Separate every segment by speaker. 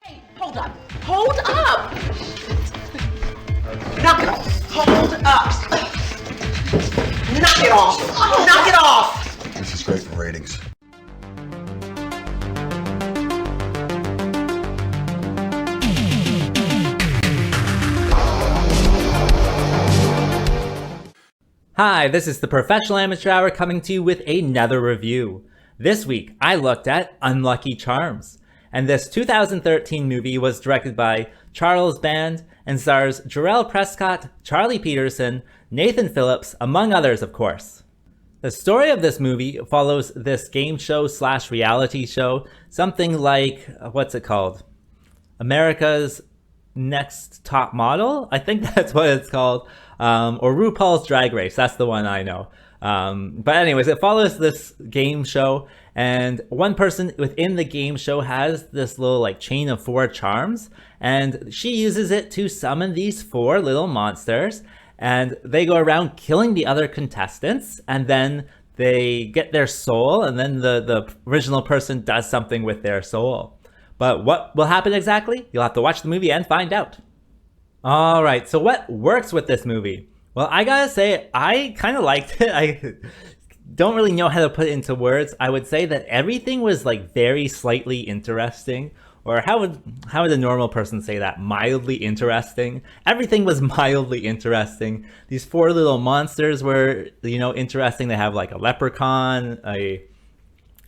Speaker 1: Hey, hold up. Hold up! Knock it off. Hold up. Knock it off. Knock it off!
Speaker 2: This is great for ratings.
Speaker 3: Hi, this is the Professional Amateur Hour coming to you with another review. This week, I looked at Unlucky Charms, and this 2013 movie was directed by Charles Band and stars Jeryl Prescott, Charlie Peterson, Nathan Phillips, among others, of course. The story of this movie follows this game show slash reality show, something like, what's it called? America's Next Top Model? I think that's what it's called. Or RuPaul's Drag Race, that's the one I know. But anyways, it follows this game show, and one person within the game show has this little like chain of 4 charms, and she uses it to summon these 4 little monsters, and they go around killing the other contestants, and then they get their soul, and then the original person does something with their soul. But what will happen exactly? You'll have to watch the movie and find out. Alright, so what works with this movie? Well, I gotta say, I kind of liked it. I don't really know how to put it into words. I would say that everything was like very slightly interesting. Or how would a normal person say that? Mildly interesting. Everything was mildly interesting. These 4 little monsters were, interesting. They have like a leprechaun, a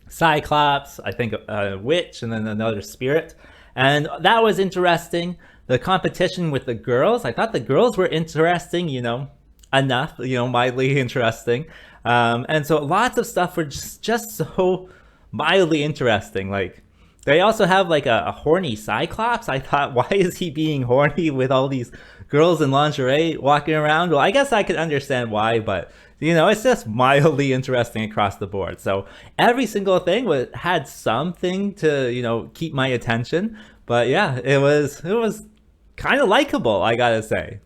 Speaker 3: Cyclops, I think a witch, and then another spirit. And that was interesting. The competition with the girls, I thought the girls were interesting, enough, mildly interesting. And so lots of stuff were just so mildly interesting. Like, they also have like a horny Cyclops. I thought, why is he being horny with all these girls in lingerie walking around? Well, I guess I could understand why, but it's just mildly interesting across the board. So every single thing had something to, keep my attention. But yeah, it was kind of likable, I gotta say.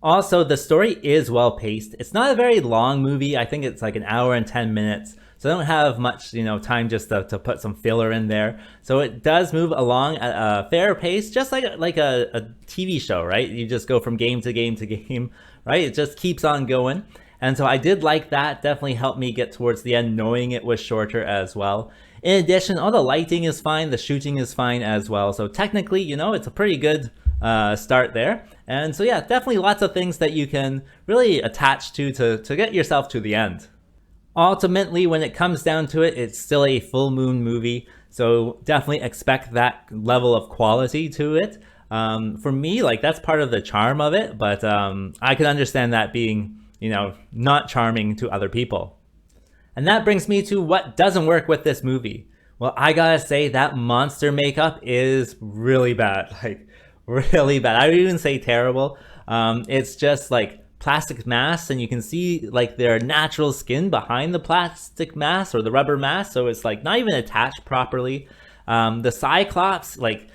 Speaker 3: Also, the story is well paced. It's not a very long movie. I think it's like an hour and 10 minutes. So I don't have much, time just to put some filler in there. So it does move along at a fair pace, just like a TV show, right? You just go from game to game to game, right? It just keeps on going. And so I did like that. Definitely helped me get towards the end, knowing it was shorter as well. In addition, all the lighting is fine. The shooting is fine as well. So technically, it's a pretty good start there. And so yeah, definitely lots of things that you can really attach to get yourself to the end. Ultimately, when it comes down to it, it's still a full moon movie. So definitely expect that level of quality to it. For me, like, that's part of the charm of it. But I can understand that being, not charming to other people. And that brings me to what doesn't work with this movie. Well, I gotta say that monster makeup is really bad. Like, really bad. I would even say terrible. It's just like plastic masks, and you can see like their natural skin behind the plastic mask or the rubber mask, so it's like not even attached properly. The Cyclops, like,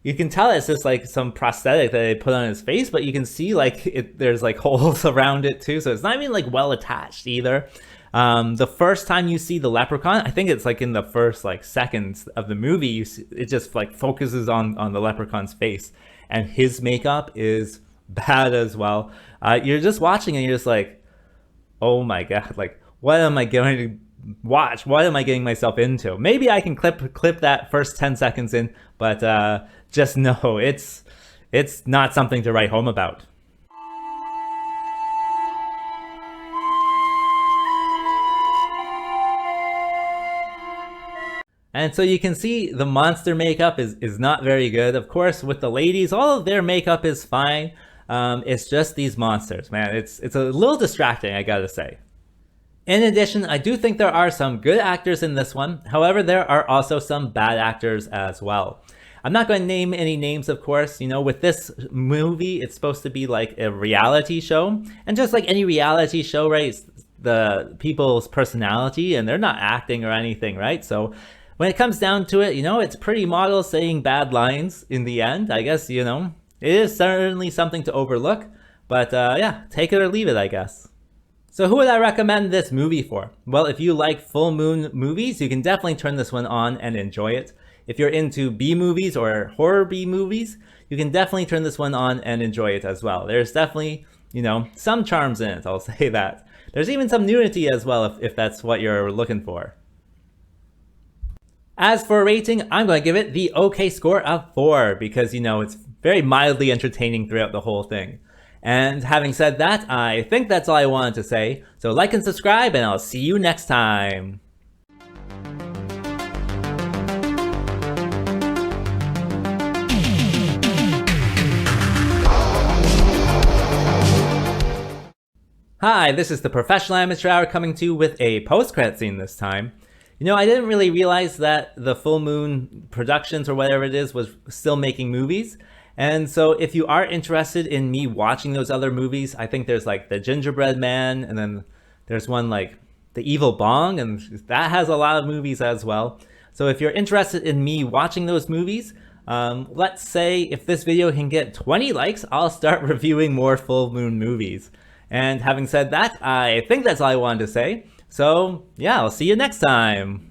Speaker 3: you can tell it's just like some prosthetic that they put on his face, but you can see like there's like holes around it too, so it's not even like well attached either. The first time you see the leprechaun, I think it's like in the first like seconds of the movie, it just like focuses on the leprechaun's face, and his makeup is bad as well. You're just watching and you're just like, oh my god, like, what am I going to watch? What am I getting myself into? Maybe I can clip that first 10 seconds in, but just know it's not something to write home about. And so you can see the monster makeup is not very good. Of course, with the ladies, all of their makeup is fine. It's just these monsters, man. It's a little distracting, I gotta say. In addition, I do think there are some good actors in this one. However, there are also some bad actors as well. I'm not going to name any names, of course. With this movie, it's supposed to be like a reality show. And just like any reality show, right, it's the people's personality, and they're not acting or anything, right? So when it comes down to it, it's pretty models saying bad lines in the end. I guess, it is certainly something to overlook. But yeah, take it or leave it, I guess. So who would I recommend this movie for? Well, if you like full moon movies, you can definitely turn this one on and enjoy it. if you're into B movies or horror B movies, you can definitely turn this one on and enjoy it as well. There's definitely, you know, some charms in it, I'll say that. There's even some nudity as well if that's what you're looking for. As for rating, I'm going to give it the okay score of 4 because, you know, it's very mildly entertaining throughout the whole thing. And having said that, I think that's all I wanted to say. So like and subscribe, and I'll see you next time. Hi, this is the Professional Amateur Hour coming to you with a post-credit scene this time. You know, I didn't really realize that the Full Moon Productions or whatever it is was still making movies. And so if you are interested in me watching those other movies, I think there's like The Gingerbread Man, and then there's one like The Evil Bong, and that has a lot of movies as well. So if you're interested in me watching those movies, let's say if this video can get 20 likes, I'll start reviewing more Full Moon movies. And having said that, I think that's all I wanted to say. So yeah, I'll see you next time.